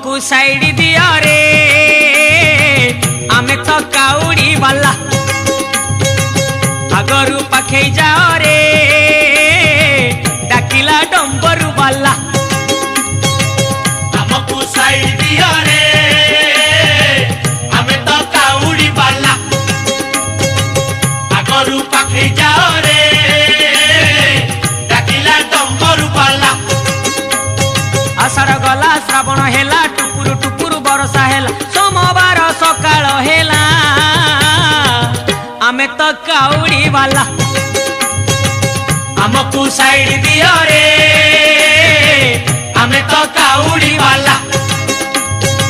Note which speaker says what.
Speaker 1: हमको साइड दिया रे आमे तो काउड़ी वाला आगरू पाखे जाओ रे डाकिला डंबरू वाला
Speaker 2: हमको साइड दिया रे आमे तो काउड़ी वाला आगरू पाखे जाओ रे डाकिला डंबरू वाला
Speaker 1: आषाढ़ गला श्रावण हेला टुकुरु टुकुरु बरसा हेला सोमवार सकाळ हेला आमे तो काउड़ी वाला
Speaker 2: हमको साइड दिया रे आमे तो काउड़ी वाला।